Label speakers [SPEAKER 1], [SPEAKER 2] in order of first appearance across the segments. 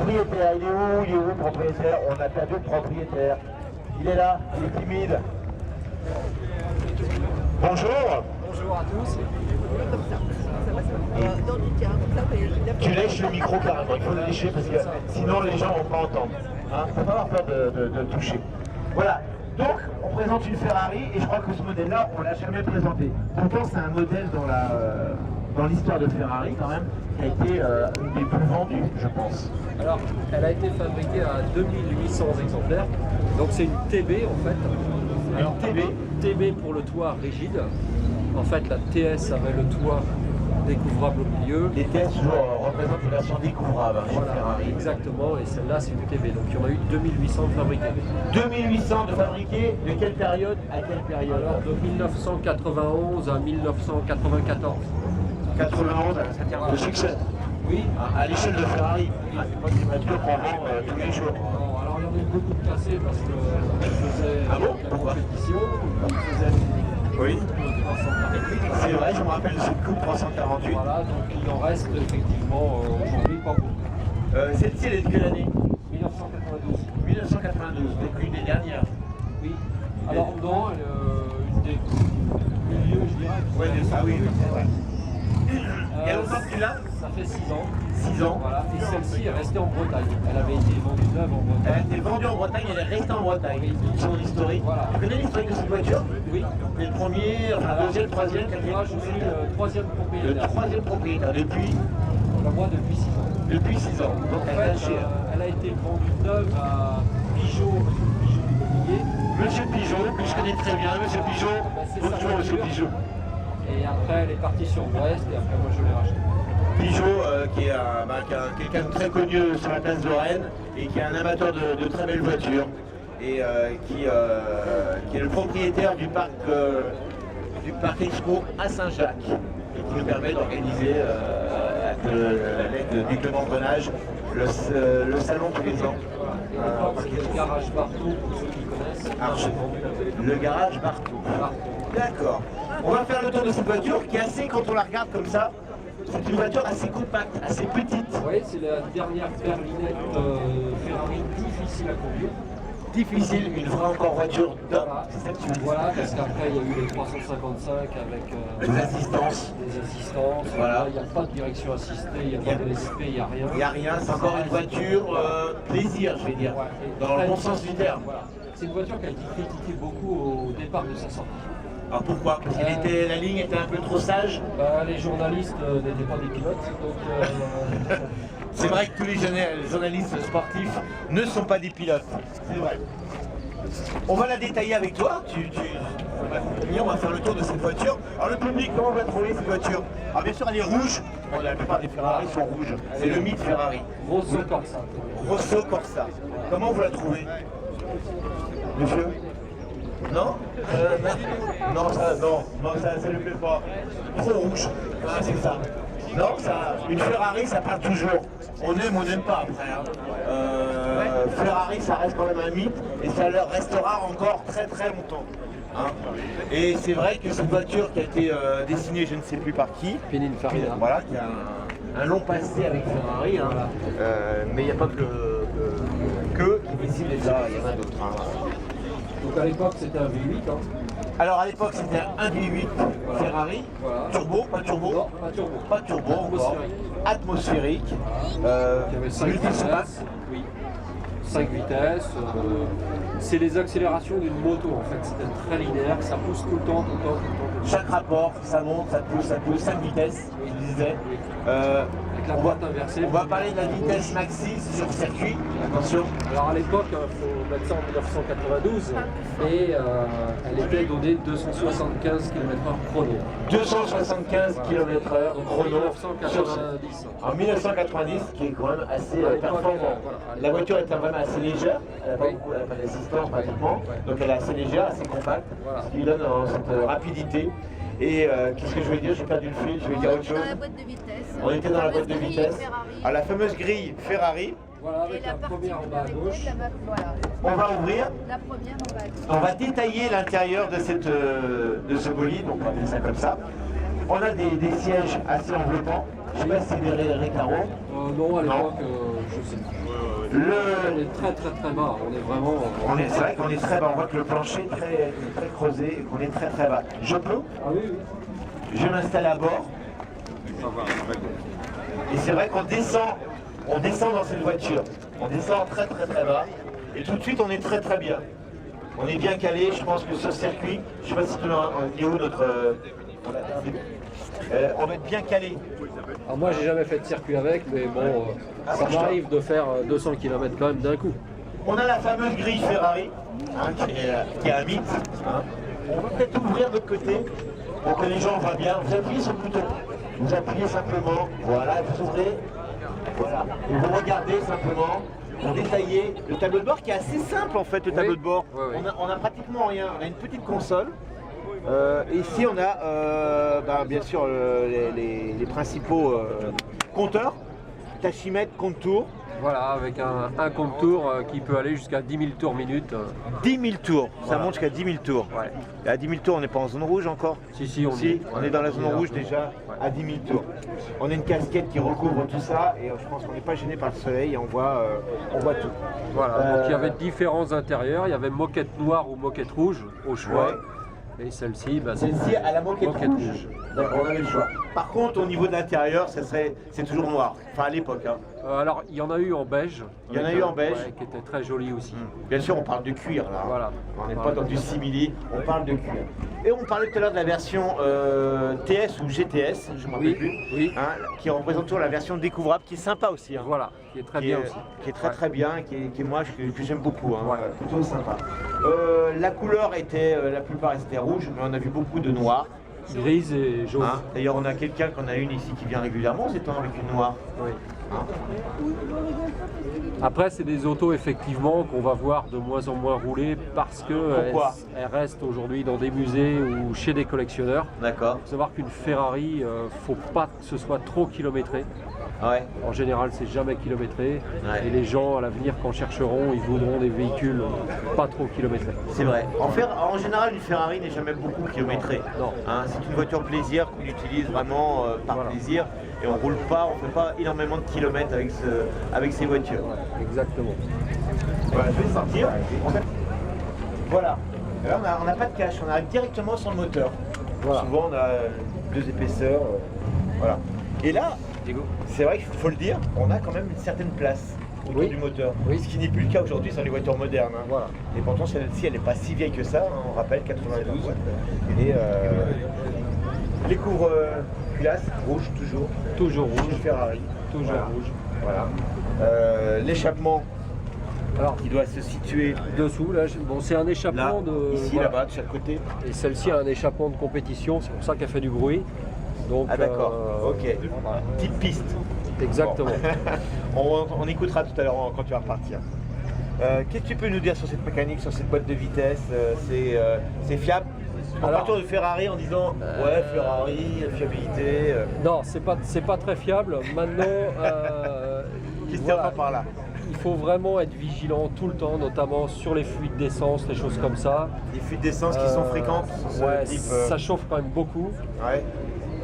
[SPEAKER 1] propriétaire, il est où le propriétaire? On a perdu le propriétaire. Il est là, il est timide. Bonjour.
[SPEAKER 2] Bonjour à tous.
[SPEAKER 1] Tu lèches le micro carrément, il faut le lécher parce que sinon les gens vont pas entendre. Hein, faut pas avoir peur de toucher. Voilà, donc on présente une Ferrari et je crois que ce modèle-là, on l'a jamais présenté. Pourtant c'est un modèle dans l'histoire de Ferrari quand même, qui a été une des plus vendues, je pense.
[SPEAKER 2] Alors, elle a été fabriquée à 2800 exemplaires. Donc c'est une TB en fait. Alors, TB pour le toit rigide. En fait, la TS avait le toit découvrable au milieu.
[SPEAKER 1] Les TS représentent une version découvrable chez
[SPEAKER 2] Voilà,
[SPEAKER 1] Ferrari.
[SPEAKER 2] exactement, et celle-là c'est une TB. Donc il y en a eu 2800 de fabriqués.
[SPEAKER 1] 2800 de fabriqués, de quelle période à quelle période?
[SPEAKER 2] Alors de 1991 à 1994.
[SPEAKER 1] 91, ça tient de succès.
[SPEAKER 2] Oui.
[SPEAKER 1] À l'échelle de Ferrari. C'est pas une voiture qu'on vend tous les jours.
[SPEAKER 2] Non, alors il y en a eu beaucoup de cassés parce que je faisais
[SPEAKER 1] Ah bon?
[SPEAKER 2] la
[SPEAKER 1] Pourquoi?
[SPEAKER 2] compétition, je faisais
[SPEAKER 1] Oui.
[SPEAKER 2] 348.
[SPEAKER 1] C'est vrai, je me rappelle de cette coupe 348.
[SPEAKER 2] Voilà, donc il en reste effectivement aujourd'hui pas beaucoup.
[SPEAKER 1] Celle-ci, elle est de quelle année?
[SPEAKER 2] 1992.
[SPEAKER 1] 1992, donc une des dernières.
[SPEAKER 2] Oui. Alors non, une des milieux, je dirais.
[SPEAKER 1] Oui, ah oui, c'est vrai. Il y a longtemps que tu l'as?
[SPEAKER 2] Ça fait 6 ans.
[SPEAKER 1] 6 ans.
[SPEAKER 2] Voilà, et celle-ci est restée en Bretagne. Elle avait été vendue neuve en
[SPEAKER 1] Elle a
[SPEAKER 2] Bretagne.
[SPEAKER 1] été vendue en Bretagne, elle est restée en Bretagne. Son historique.
[SPEAKER 2] Voilà.
[SPEAKER 1] Tu connais l'historique de cette voiture?
[SPEAKER 2] Oui.
[SPEAKER 1] Le premier, enfin,
[SPEAKER 2] Alors,
[SPEAKER 1] deuxième, troisième, quatrième?
[SPEAKER 2] Moi, je suis le troisième
[SPEAKER 1] Le
[SPEAKER 2] propriétaire.
[SPEAKER 1] troisième propriétaire depuis
[SPEAKER 2] Moi, depuis 6 ans.
[SPEAKER 1] Depuis 6 ans. Donc
[SPEAKER 2] En
[SPEAKER 1] elle est
[SPEAKER 2] fait,
[SPEAKER 1] chez
[SPEAKER 2] elle a été vendue neuve à Pigeot Immobilier.
[SPEAKER 1] Monsieur Pigeot, que je connais très bien. Monsieur Pigeot,
[SPEAKER 2] c'est
[SPEAKER 1] bonjour
[SPEAKER 2] sa
[SPEAKER 1] Monsieur
[SPEAKER 2] voiture.
[SPEAKER 1] Pigeot.
[SPEAKER 2] Et après, elle est partie sur Brest et après, moi, je l'ai rachetée.
[SPEAKER 1] Pigeot, qui est quelqu'un de très connu sur la place de Rennes et qui est un amateur de très belles voitures et qui est le propriétaire du parc Expo à Saint-Jacques et qui nous permet d'organiser avec l'aide du Clément Grenage le salon tous les ans.
[SPEAKER 2] C'était le garage Bartou, pour ceux qui connaissent.
[SPEAKER 1] Le garage Bartou. D'accord. On va faire le tour de cette voiture qui est assez, quand on la regarde comme ça, c'est une voiture assez compacte, assez petite.
[SPEAKER 2] Oui, c'est la dernière berlinette Ferrari difficile à conduire.
[SPEAKER 1] Difficile, une vraie encore voiture d'homme.
[SPEAKER 2] Voilà,
[SPEAKER 1] C'est ça que tu veux dire.
[SPEAKER 2] voilà, parce qu'après il y a eu les 355 avec
[SPEAKER 1] Des assistances.
[SPEAKER 2] des assistances.
[SPEAKER 1] Voilà.
[SPEAKER 2] Il n'y a pas de direction assistée, il n'y a pas de SP, il n'y a rien.
[SPEAKER 1] Il n'y a rien, c'est encore une voiture plaisir, je vais dire,
[SPEAKER 2] Ouais.
[SPEAKER 1] dans le bon sens du terme.
[SPEAKER 2] Voilà. C'est une voiture qui a été critiquée beaucoup au départ de sa sortie.
[SPEAKER 1] Alors pourquoi? Parce que la ligne était un peu trop sage.
[SPEAKER 2] Bah, les journalistes n'étaient pas des pilotes, donc
[SPEAKER 1] C'est vrai que tous les journalistes sportifs ne sont pas des pilotes. C'est vrai. On va la détailler avec toi. On va faire le tour de cette voiture. Alors le public, comment on va trouver cette voiture? Alors bien sûr, elle est rouge. Bon, la plupart des Ferrari sont rouges. C'est le mythe Ferrari.
[SPEAKER 2] Rosso Corsa.
[SPEAKER 1] Rosso Corsa. Comment vous la trouvez, monsieur? Non non, ça ne plaît pas. Trop rouge. Ah, c'est ça. Non, une Ferrari, ça parle toujours. On aime, on n'aime pas après. Hein. Ferrari, ça reste quand même un mythe et ça leur restera encore très très longtemps. Hein. Et c'est vrai que cette voiture qui a été dessinée, je ne sais plus par qui,
[SPEAKER 2] Pininfarina.
[SPEAKER 1] voilà, qui a un long passé avec Ferrari, hein. Mais il n'y a pas que qui dessine déjà, il y en a d'autres. Hein.
[SPEAKER 2] Donc à l'époque c'était un V8. Hein.
[SPEAKER 1] Alors à l'époque c'était un V8 Ferrari,
[SPEAKER 2] Voilà.
[SPEAKER 1] turbo, pas turbo,
[SPEAKER 2] Non, pas turbo.
[SPEAKER 1] pas turbo encore, atmosphérique,
[SPEAKER 2] Qui avait 5
[SPEAKER 1] multi-space.
[SPEAKER 2] vitesses. Oui. 5 vitesses. C'est les accélérations d'une moto en fait. C'était très linéaire, ça pousse tout le temps, tout le temps, tout le temps. Tout le temps.
[SPEAKER 1] Chaque rapport, ça monte, ça pousse, 5 vitesses, je disais.
[SPEAKER 2] Avec la boîte inversée.
[SPEAKER 1] On va parler de la vitesse maxi sur circuit, attention.
[SPEAKER 2] Alors à l'époque, il faut mettre ça en 1992, et elle était donnée 275 km/h chrono.
[SPEAKER 1] 275 km/h
[SPEAKER 2] Donc
[SPEAKER 1] chrono
[SPEAKER 2] en 1990.
[SPEAKER 1] en 1990, qui est quand même assez
[SPEAKER 2] À l'époque,
[SPEAKER 1] performant.
[SPEAKER 2] voilà, à
[SPEAKER 1] La
[SPEAKER 2] l'époque.
[SPEAKER 1] voiture était vraiment assez légère, elle n'a pas
[SPEAKER 2] Oui.
[SPEAKER 1] beaucoup, elle n'a pas d'assistance pratiquement, donc elle est assez légère, assez compacte,
[SPEAKER 2] Voilà.
[SPEAKER 1] ce qui lui donne cette rapidité. Et qu'est-ce que je vais dire? J'ai perdu le fil, je vais dire autre chose.
[SPEAKER 3] Dans la boîte de vitesse.
[SPEAKER 1] On était dans la boîte de
[SPEAKER 3] Fameuse grille
[SPEAKER 1] vitesse.
[SPEAKER 3] Ferrari.
[SPEAKER 1] À la fameuse grille Ferrari,
[SPEAKER 2] Voilà, avec
[SPEAKER 3] Et
[SPEAKER 2] la première en bas à gauche.
[SPEAKER 3] particularité de voilà.
[SPEAKER 1] on va ouvrir.
[SPEAKER 3] La première en bas à gauche.
[SPEAKER 1] On va détailler l'intérieur de ce bolide, donc on va faire ça comme ça. On a des sièges assez enveloppants, Je sais pas si c'est des Recaro.
[SPEAKER 2] Non, à l'époque, je sais pas. On est très bas. On est vraiment.
[SPEAKER 1] C'est vrai qu'on est très bas. On voit que le plancher est très creusé et qu'on est très bas. Je peux?
[SPEAKER 2] Ah oui.
[SPEAKER 1] Je m'installe à bord. Et c'est vrai qu'on descend dans cette voiture. On descend très bas. Et tout de suite, on est très bien. On est bien calé. Je pense que ce circuit, je sais pas si tu es où notre. On va être bien calé.
[SPEAKER 2] Alors moi, j'ai jamais fait de circuit avec, mais bon, ça m'arrive de faire 200 km quand même d'un coup.
[SPEAKER 1] On a la fameuse grille Ferrari, qui est un mythe. On va peut-être ouvrir de l'autre côté pour que les gens voient bien. Vous appuyez sur le bouton. Vous appuyez simplement. Voilà, vous ouvrez. Voilà. Et vous regardez simplement. Pour détailler le tableau de bord qui est assez simple en fait, le tableau de bord.
[SPEAKER 2] Oui.
[SPEAKER 1] On a pratiquement rien. On a une petite console. Et ici on a bien sûr les principaux compteurs. Tachymètre, compte-tour.
[SPEAKER 2] Voilà, avec un compte-tour qui peut aller jusqu'à 10 000 tours minute.
[SPEAKER 1] 10 000 tours, ça
[SPEAKER 2] Voilà.
[SPEAKER 1] monte jusqu'à 10 000 tours.
[SPEAKER 2] Ouais.
[SPEAKER 1] Et à 10 000 tours, on n'est pas en zone rouge encore.
[SPEAKER 2] Si,
[SPEAKER 1] On est dans la zone rouge déjà à 10 000 tours. On a une casquette qui recouvre tout ça et je pense qu'on n'est pas gêné par le soleil et on voit tout.
[SPEAKER 2] Voilà, donc il y avait différents intérieurs. Il y avait moquette noire ou moquette rouge au choix.
[SPEAKER 1] Ouais.
[SPEAKER 2] Et celle-ci,
[SPEAKER 1] Celle-ci à la moquette
[SPEAKER 2] Moquette
[SPEAKER 1] rouge.
[SPEAKER 2] rouge.
[SPEAKER 1] D'accord, on avait le choix. Par contre, au niveau de l'intérieur, c'est toujours noir. Enfin, à l'époque. Hein.
[SPEAKER 2] Alors, il y en a eu en beige.
[SPEAKER 1] Il y en a eu en beige.
[SPEAKER 2] Ouais, qui était très joli aussi.
[SPEAKER 1] Bien sûr, on parle de cuir là.
[SPEAKER 2] Voilà.
[SPEAKER 1] On n'est pas dans du simili, on parle de cuir. Et on parlait tout à l'heure de la version TS ou GTS, je ne me rappelle plus,
[SPEAKER 2] oui.
[SPEAKER 1] hein, qui représente toujours la version découvrable, qui est sympa aussi. Hein.
[SPEAKER 2] Voilà, qui est très bien aussi.
[SPEAKER 1] Qui est très bien, qui est moi que j'aime beaucoup, hein,
[SPEAKER 2] Ouais.
[SPEAKER 1] plutôt sympa. La couleur était, la plupart était rouge, mais on a vu beaucoup de noir.
[SPEAKER 2] Grise et jaune.
[SPEAKER 1] Hein. D'ailleurs, on a quelqu'un qu'on a une ici qui vient régulièrement, c'est avec une noire.
[SPEAKER 2] Oui.
[SPEAKER 1] Hein.
[SPEAKER 2] Après, c'est des autos effectivement qu'on va voir de moins en moins rouler parce que
[SPEAKER 1] Pourquoi
[SPEAKER 2] elles restent aujourd'hui dans des musées ou chez des collectionneurs.
[SPEAKER 1] D'accord.
[SPEAKER 2] Il faut savoir qu'une Ferrari, faut pas que ce soit trop kilométré.
[SPEAKER 1] Ouais.
[SPEAKER 2] En général, c'est jamais kilométré.
[SPEAKER 1] Ouais.
[SPEAKER 2] Et les gens, à l'avenir, quand chercheront, ils voudront des véhicules pas trop kilométrés.
[SPEAKER 1] C'est vrai. En général, une Ferrari n'est jamais beaucoup kilométrée.
[SPEAKER 2] Non.
[SPEAKER 1] Hein, c'est une voiture plaisir qu'on utilise vraiment par
[SPEAKER 2] Voilà.
[SPEAKER 1] plaisir et on roule pas, on fait pas énormément de kilomètres avec ces voitures.
[SPEAKER 2] Exactement.
[SPEAKER 1] Voilà, je vais sortir. Voilà. Et là, on n'a pas de cache, on arrive directement sur le moteur.
[SPEAKER 2] Voilà.
[SPEAKER 1] Souvent, on a deux épaisseurs. Voilà. Et là, c'est vrai qu'il faut le dire, on a quand même une certaine place autour
[SPEAKER 2] Oui.
[SPEAKER 1] du moteur.
[SPEAKER 2] Oui.
[SPEAKER 1] Ce qui n'est plus le cas aujourd'hui sur les voitures modernes. Hein.
[SPEAKER 2] Voilà.
[SPEAKER 1] Et pourtant, celle-ci, elle n'est pas si vieille que ça. Hein. On rappelle 92. Et les couvre-culasses rouges toujours.
[SPEAKER 2] Toujours rouge.
[SPEAKER 1] Ferrari.
[SPEAKER 2] Toujours
[SPEAKER 1] Voilà.
[SPEAKER 2] rouge.
[SPEAKER 1] Voilà. L'échappement
[SPEAKER 2] Alors,
[SPEAKER 1] qui doit se situer
[SPEAKER 2] dessous, là, bon, c'est un
[SPEAKER 1] là,
[SPEAKER 2] échappement de.
[SPEAKER 1] ici,
[SPEAKER 2] voilà.
[SPEAKER 1] là-bas, de chaque côté.
[SPEAKER 2] Et celle-ci a un échappement de compétition, c'est pour ça qu'elle fait du bruit. Donc,
[SPEAKER 1] Ah d'accord, ok.
[SPEAKER 2] voilà.
[SPEAKER 1] Petite piste.
[SPEAKER 2] Exactement.
[SPEAKER 1] On écoutera tout à l'heure quand tu vas repartir. Qu'est-ce que tu peux nous dire sur cette mécanique, sur cette boîte de vitesse? C'est fiable? On
[SPEAKER 2] Alors,
[SPEAKER 1] partir de Ferrari en disant ouais, Ferrari, fiabilité.
[SPEAKER 2] Non, c'est pas très fiable. Maintenant,
[SPEAKER 1] Qu'est-ce que tu
[SPEAKER 2] voilà,
[SPEAKER 1] entends par là?
[SPEAKER 2] il faut vraiment être vigilant tout le temps, notamment sur les fuites d'essence, les choses comme ça.
[SPEAKER 1] Les fuites d'essence qui sont fréquentes sur ce
[SPEAKER 2] Ouais,
[SPEAKER 1] type.
[SPEAKER 2] ça chauffe quand même beaucoup.
[SPEAKER 1] Ouais.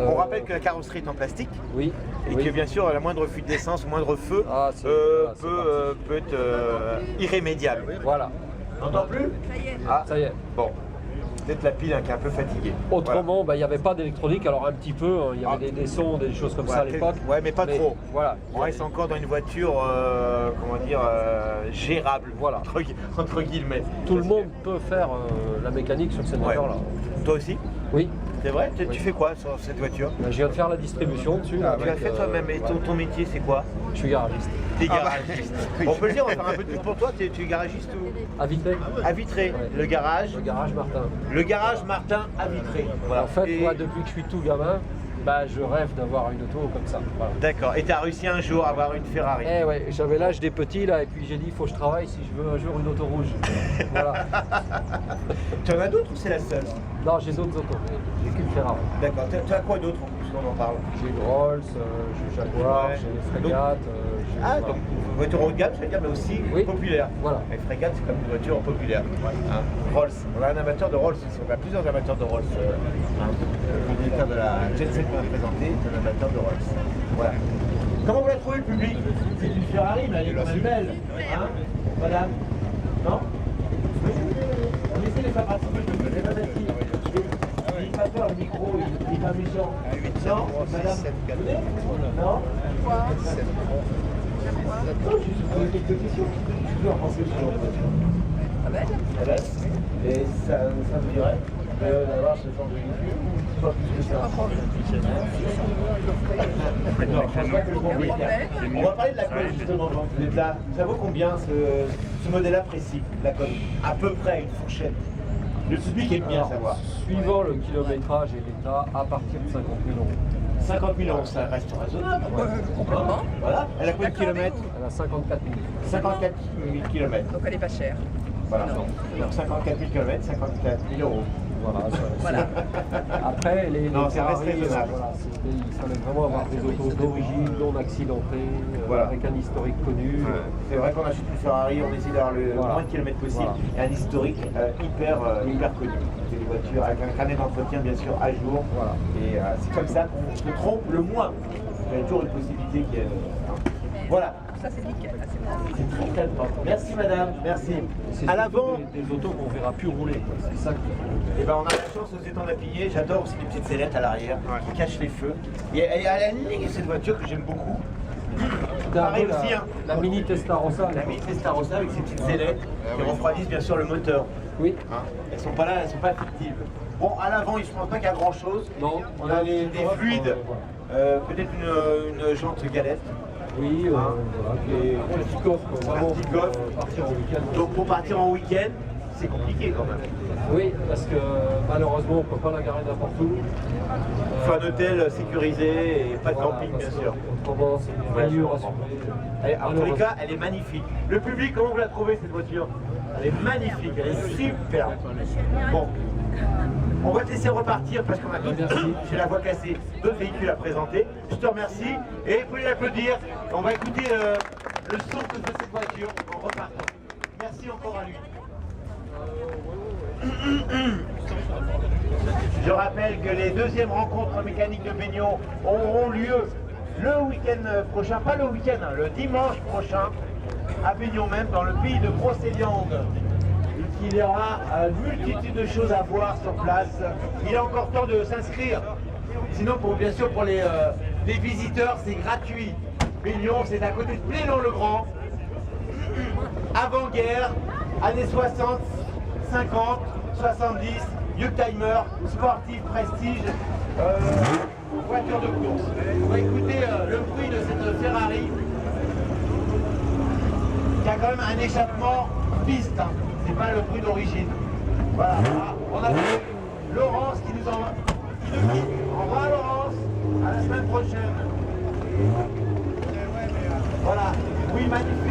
[SPEAKER 1] On rappelle que la carrosserie est en plastique
[SPEAKER 2] Oui.
[SPEAKER 1] et
[SPEAKER 2] oui.
[SPEAKER 1] que bien sûr la moindre fuite d'essence, le moindre feu
[SPEAKER 2] Ah, voilà, c'est
[SPEAKER 1] peut être irrémédiable.
[SPEAKER 2] Voilà,
[SPEAKER 1] T'entends plus?
[SPEAKER 3] Ça y est.
[SPEAKER 1] Ah,
[SPEAKER 2] ça y est.
[SPEAKER 1] bon. Peut-être la pile hein, qui est un peu fatiguée.
[SPEAKER 2] Autrement, bah, il n'y avait pas d'électronique, alors un petit peu, hein, il y avait des sons, des choses comme ça à
[SPEAKER 1] Ouais,
[SPEAKER 2] l'époque.
[SPEAKER 1] ouais, mais pas trop.
[SPEAKER 2] Voilà.
[SPEAKER 1] On reste encore dans une voiture, comment dire, gérable,
[SPEAKER 2] Voilà.
[SPEAKER 1] entre guillemets.
[SPEAKER 2] Tout le monde peut faire la mécanique sur cette
[SPEAKER 1] Ouais.
[SPEAKER 2] moteur-là.
[SPEAKER 1] Toi aussi?
[SPEAKER 2] Oui.
[SPEAKER 1] C'est vrai? Tu
[SPEAKER 2] Oui.
[SPEAKER 1] fais quoi sur cette voiture?
[SPEAKER 2] Je viens de faire la distribution dessus. là,
[SPEAKER 1] Tu l'as
[SPEAKER 2] avec,
[SPEAKER 1] fait toi-même, et ton métier c'est quoi?
[SPEAKER 2] Je suis garagiste.
[SPEAKER 1] T'es garagiste. On peut le dire, on va faire un peu de pub pour toi, tu es garagiste où?
[SPEAKER 2] À Vitré.
[SPEAKER 1] À Vitré,
[SPEAKER 2] Ouais.
[SPEAKER 1] le garage.
[SPEAKER 2] Le garage Martin.
[SPEAKER 1] Le garage Martin à Vitré. Voilà.
[SPEAKER 2] En fait,
[SPEAKER 1] Et-
[SPEAKER 2] moi, depuis que je suis tout gamin, bah, je rêve d'avoir une auto comme ça. Voilà.
[SPEAKER 1] D'accord. Et tu as réussi un jour à avoir une Ferrari.
[SPEAKER 2] Eh ouais, j'avais l'âge des petits là, et puis j'ai dit, il faut que je travaille si je veux un jour une auto rouge. Voilà.
[SPEAKER 1] Tu en as d'autres ou c'est la seule?
[SPEAKER 2] Non, j'ai d'autres autos, j'ai qu'une Ferrari.
[SPEAKER 1] D'accord. Tu as quoi d'autre en plus qu'on en parle?
[SPEAKER 2] J'ai une Rolls, j'ai Jaguar,
[SPEAKER 1] Ouais.
[SPEAKER 2] j'ai une Frégate. j'ai-
[SPEAKER 1] Ah,
[SPEAKER 2] voilà.
[SPEAKER 1] donc une voiture haut de gamme, je veux dire, mais aussi
[SPEAKER 2] Oui.
[SPEAKER 1] populaire.
[SPEAKER 2] Voilà.
[SPEAKER 1] Et Frégate, c'est comme une voiture populaire. Hein. Rolls. On a un amateur de Rolls ici. On a plusieurs amateurs de Rolls. Le propriétaire de la la Jet Set qu'on a présentée, c'est un amateur de Rolls. Voilà. Comment vous la trouvez le public? C'est une Ferrari, mais elle est quand même belle. Hein, madame? Non? Oui. On essaie de les faire participer, je ne pas facile. Il n'est pas peur, le micro, il n'est pas méchant. Non, madame? Non?
[SPEAKER 3] Quoi?
[SPEAKER 1] Non, je vais poser quelques questions. Je veux en penser sur votre voiture.
[SPEAKER 3] Ah belle?
[SPEAKER 1] Elle est belle. Et ça vous dirait d'avoir ce genre de véhicule ou pas plus que ça? Non, je pense pas que le bon véhicule. On va parler de la colle justement, Jean, vous êtes là. Ça vaut combien ce modèle-là précis, la colle? À peu près une fourchette. Le public aime bien savoir.
[SPEAKER 2] Suivant le kilométrage et l'état, à partir de 50 000 euros.
[SPEAKER 1] 50 000 euros, ça reste raisonnable.
[SPEAKER 3] Complètement.
[SPEAKER 1] Voilà. Elle a combien de kilomètres?
[SPEAKER 2] Elle a 54 000.
[SPEAKER 1] 54 000 kilomètres.
[SPEAKER 3] Donc elle est pas chère.
[SPEAKER 1] Voilà. Donc 54 000 km, 54 000 euros.
[SPEAKER 2] Voilà.
[SPEAKER 3] Voilà.
[SPEAKER 2] Après,
[SPEAKER 1] Non, ça reste
[SPEAKER 2] Ferrari,
[SPEAKER 1] raisonnable.
[SPEAKER 2] voilà, il fallait vraiment avoir des autos d'origine, non accidentées,
[SPEAKER 1] Voilà.
[SPEAKER 2] avec un historique connu.
[SPEAKER 1] C'est vrai qu'on achète une Ferrari, on essaie d'avoir le
[SPEAKER 2] Voilà.
[SPEAKER 1] moins de kilomètres possible
[SPEAKER 2] Voilà.
[SPEAKER 1] et un historique hyper connu. C'est des voitures avec un carnet d'entretien bien sûr à jour.
[SPEAKER 2] Voilà.
[SPEAKER 1] Et c'est comme ça qu'on se trompe le moins. Il y a toujours une possibilité qu'il y ait. Voilà.
[SPEAKER 3] Ça c'est nickel. Là, c'est bon.
[SPEAKER 1] C'est très calmant. Merci madame, merci.
[SPEAKER 2] C'est
[SPEAKER 1] À
[SPEAKER 2] surtout
[SPEAKER 1] l'avant,
[SPEAKER 2] des autos qu'on verra plus rouler. quoi. C'est ça qui
[SPEAKER 1] eh ben, on a la chance aux étangs d'Appillé. J'adore aussi les petites sellettes à l'arrière qui cachent les feux. Et à la ligne, cette voiture que j'aime beaucoup.
[SPEAKER 2] C'était un
[SPEAKER 1] Pareil
[SPEAKER 2] peu
[SPEAKER 1] aussi, hein.
[SPEAKER 2] la mini Testarossa.
[SPEAKER 1] La Mini Testarossa avec ses petites sellettes qui refroidissent bien sûr le moteur.
[SPEAKER 2] Oui.
[SPEAKER 1] Hein, elles sont pas là, elles sont pas fictives. Bon, à l'avant, je pense pas qu'il y a grand chose.
[SPEAKER 2] Non.
[SPEAKER 1] On a des fluides,
[SPEAKER 2] voilà.
[SPEAKER 1] peut-être une jante galette.
[SPEAKER 2] Oui, voilà. Et un petit coffre, vraiment,
[SPEAKER 1] petit
[SPEAKER 2] pour
[SPEAKER 1] coffre.
[SPEAKER 2] partir en week-end.
[SPEAKER 1] Donc pour partir en week-end, c'est compliqué quand même.
[SPEAKER 2] Oui, parce que malheureusement, on ne peut pas la garer n'importe où.
[SPEAKER 1] Il faut un hôtel sécurisé et pas de camping bien sûr.
[SPEAKER 2] Autrement, c'est des rayures à sauver.
[SPEAKER 1] En tous les cas, elle est magnifique. Le public, comment vous la trouvez cette voiture? Elle est magnifique, elle est superbe. Bon, on va te laisser repartir parce qu'on a chez la voie cassée d'autres véhicules à présenter. Je te remercie et vous pouvez l'applaudir. On va écouter le son que fait cette voiture en repartant. Merci encore à lui. Je rappelle que les deuxièmes rencontres mécaniques de Baignon auront lieu le week-end prochain, pas le week-end, hein, le dimanche prochain, à Baignon même, dans le pays de Brocéliande. Il y aura une multitude de choses à voir sur place. Il est encore temps de s'inscrire. Sinon, bien sûr, pour les visiteurs, c'est gratuit. Baignon, c'est à côté de Plénon-le-Grand. Avant-guerre, années 60, 50, 70, Youngtimer, sportif, prestige, voiture de course. On va écouter le bruit de cette Ferrari qui a quand même un échappement piste. Hein. C'est pas le bruit d'origine. Voilà. Ah, on a vu Laurence qui nous quitte. Au revoir Laurence. À la semaine prochaine. Voilà. Oui, magnifique.